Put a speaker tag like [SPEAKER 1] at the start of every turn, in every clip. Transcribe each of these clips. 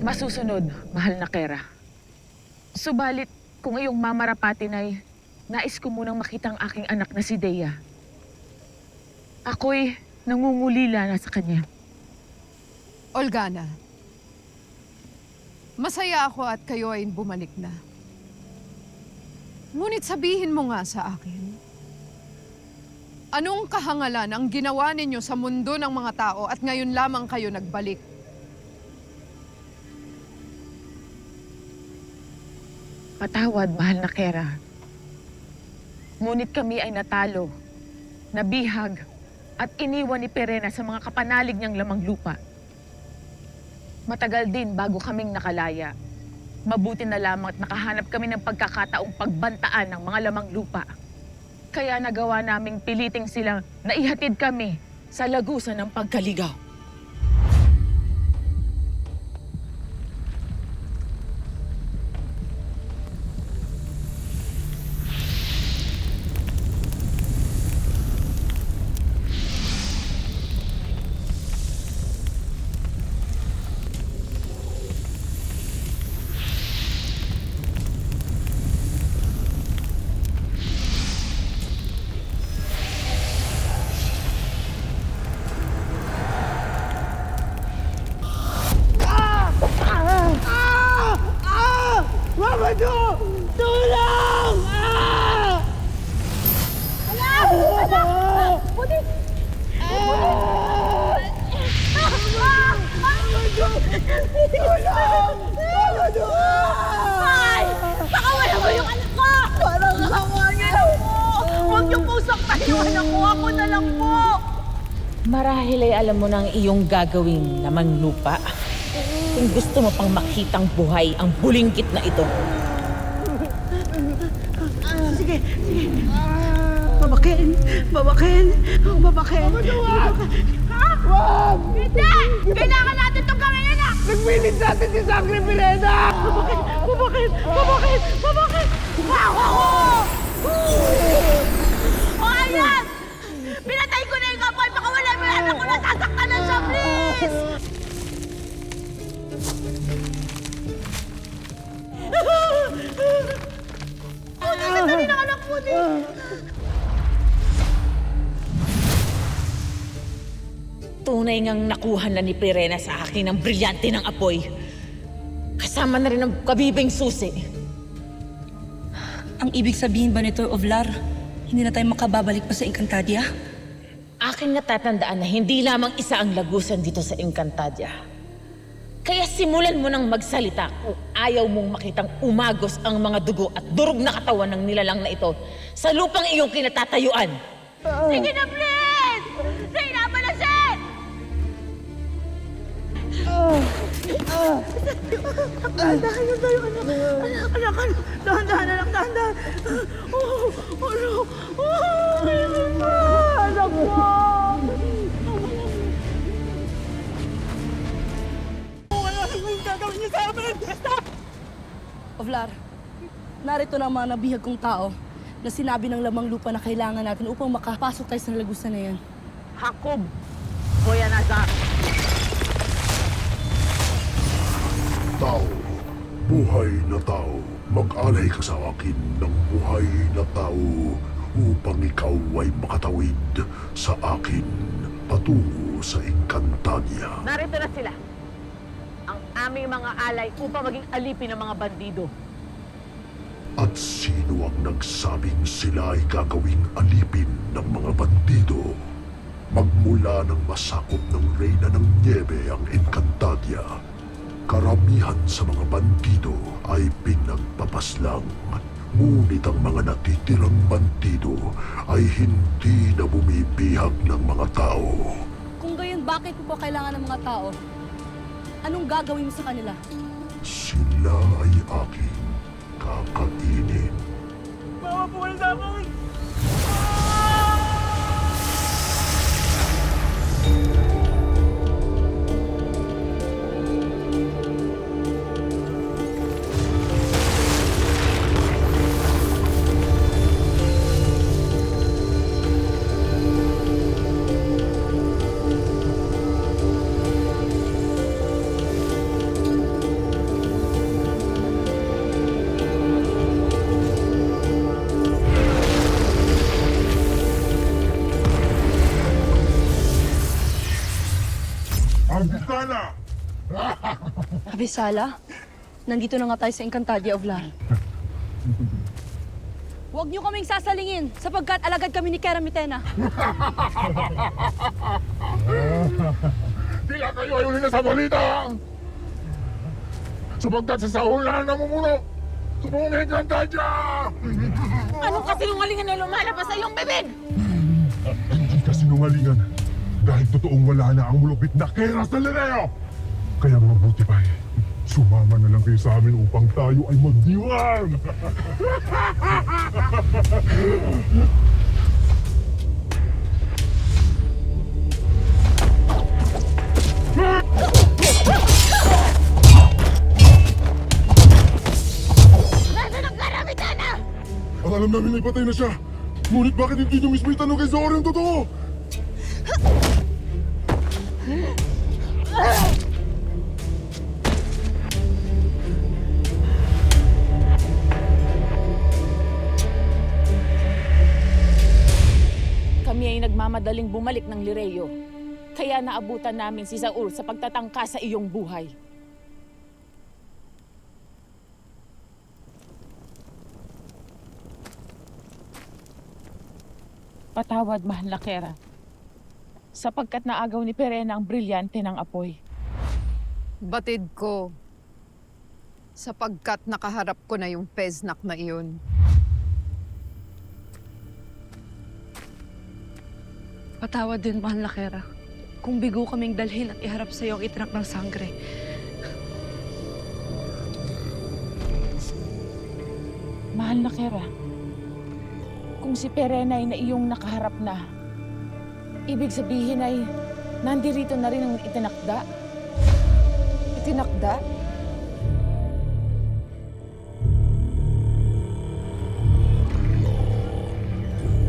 [SPEAKER 1] Masusunod, mahal na Kera. Subalit, kung iyong mamarapatin ay nais ko munang makita ang aking anak na si Dea. Ako'y nangungulila na sa kanya.
[SPEAKER 2] Olgana, masaya ako at kayo ay bumalik na. Ngunit sabihin mo nga sa akin, anong kahangalan ang ginawa ninyo sa mundo ng mga tao at ngayon lamang kayo nagbalik?
[SPEAKER 1] Patawad, mahal na Kera. Ngunit kami ay natalo, nabihag, at iniwan ni Pirena sa mga kapanalig niyang lamang lupa. Matagal din bago kaming nakalaya. Mabuti na lamang at nakahanap kami ng pagkakataong pagbantaan ng mga lamang lupa. Kaya nagawa naming piliting silang naihatid kami sa lagusan ng pagkaligaw.
[SPEAKER 3] Marahil ay alam mo na ang iyong gagawing lamang lupa. Kung gusto mo pang makitang buhay ang bulinggit na ito.
[SPEAKER 4] Sige. Babakin! Wag!
[SPEAKER 5] Hindi! Kailangan natin itong gawin, anak!
[SPEAKER 4] Nagpilit natin si Sangre Pirena! Babakin!
[SPEAKER 5] Ako! O ayan! Pinatay ko na yung apoy! Baka wala mo yan ako nasasaktan na siya, please! Nasasaktan ng anak ko din!
[SPEAKER 3] Tunay ngang nakuha na ni Pirena sa akin ang brilyante ng apoy. Kasama na rin ang kabibing susi.
[SPEAKER 6] Ang ibig sabihin ba nito, Ovlar, hindi na tayo makababalik pa sa Encantadia?
[SPEAKER 3] Aking natatandaan na hindi lamang isa ang lagusan dito sa Encantadia. Kaya simulan mo nang magsalita kung ayaw mong makitang umagos ang mga dugo at durog na katawan ng nilalang na ito sa lupang iyong kinatatayuan.
[SPEAKER 5] Sige na, please! Nahirapan na siya!
[SPEAKER 4] Dahan na tayo, anak. Dahan-dahan, anak, dahan-dahan. Anak ko! Wala nang gagawin niyo sa amin! Stop!
[SPEAKER 6] Ovlar, narito na ang mga nabihag kong tao na sinabi ng lamang lupa na kailangan natin upang makapasok tayo sa lagusan na yan.
[SPEAKER 1] Hakob! Kuya Nazar!
[SPEAKER 7] Tao, buhay na tao, mag-alay ka sa akin ng buhay na tao upang ikaw ay makatawid sa akin patungo sa Encantadia.
[SPEAKER 1] Narito na sila. Ang aming mga alay upang maging alipin ng mga bandido.
[SPEAKER 7] At sino ang nagsabing sila ay gagawing alipin ng mga bandido? Magmula ng masakop ng Reyna ng Niebe ang Encantadia, karamihan sa mga bandido ay pinagpapaslang. Ngunit ang mga natitirang bandido ay hindi na bumibihag ng mga tao.
[SPEAKER 6] Kung gayon, bakit mo pa kailangan ng mga tao? Anong gagawin mo sa kanila?
[SPEAKER 7] Sila ay aking kakainin.
[SPEAKER 4] Mama, buhay na ako!
[SPEAKER 7] Abisala!
[SPEAKER 6] Abisala, nandito na nga tayo sa Encantadia of Lar. Huwag niyo kaming sasalingin sapagkat alagad kami ni Kera Mitena.
[SPEAKER 7] Tila kayo ay uli na sa balita! Sapagkat sa sahulan na namumuno sa buong Encantadia!
[SPEAKER 3] Anong kasinungalingan na lumalabas sa iyong bibig?
[SPEAKER 7] Hindi ka sinungalingan dahil totoong wala na ang mulupit na Kera sa Lireo! Kaya mabuti pa sumama na lang kayo sa amin upang tayo ay magdiwang! Ang alam namin ay patay na siya! Ngunit bakit hindi nyo mismo itanong kay Zoro yung totoo?
[SPEAKER 3] Kami ay nagmamadaling bumalik ng Lireo. Kaya naabutan namin si Saul sa pagtatangka sa iyong buhay. Patawad, mahal na Kera. Sapagkat naagaw ni Perena ang brilyante ng apoy.
[SPEAKER 2] Batid ko. Sapagkat nakaharap ko na yung Peznak na iyon.
[SPEAKER 6] Patawad din, mahal na Kera. Kung bigo kaming dalhin at iharap sa iyo ang itinak ng sangre.
[SPEAKER 3] Mahal na Kera, kung si Perena ay na iyong nakaharap na, ibig sabihin ay nandirito na rin ang itinakda.
[SPEAKER 2] Itinakda?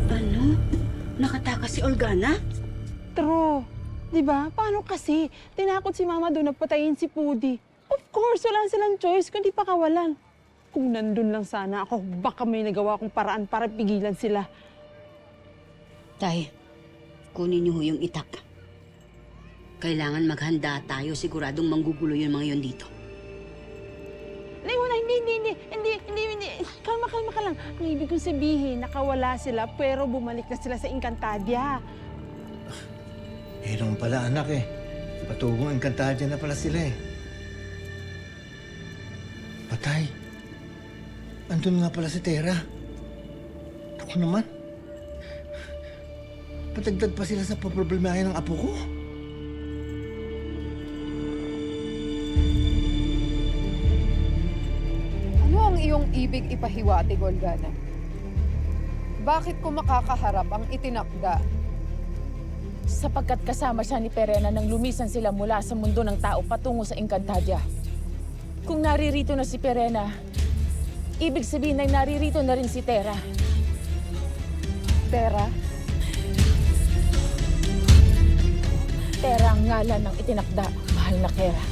[SPEAKER 5] Ano? Nakatakas si Olgana?
[SPEAKER 8] True. Di ba? Paano kasi? Tinakot si Mama doon nagpatayin si Pudi. Of course, wala silang choice kundi pakawalan. Kung nandun lang sana ako, baka may nagawa kong paraan para pigilan sila.
[SPEAKER 5] Tay, kunin niyo ho yung itak. Kailangan maghanda tayo. Siguradong manggugulo yung mga yun dito.
[SPEAKER 8] Hindi. Kalma ka lang. Ang ibig kong sabihin, nakawala sila pero bumalik na sila sa Encantadia.
[SPEAKER 4] Eh, naman pala anak eh. Patugong Encantadia na pala sila eh. Patay. Andun nga pala si Tera. Ako naman. Patagdag pa sila sa paproblemahin ng apo ko.
[SPEAKER 2] Ano ang iyong ibig ipahiwatig, Olgana? Bakit ko makakaharap ang itinakda?
[SPEAKER 3] Sapagkat kasama siya ni Perena nang lumisan sila mula sa mundo ng tao patungo sa Encantadia. Kung naririto na si Perena, ibig sabihin ay naririto na rin si Tera.
[SPEAKER 2] Tera?
[SPEAKER 3] Tera ang ngalan ng itinakda, mahal na Kera.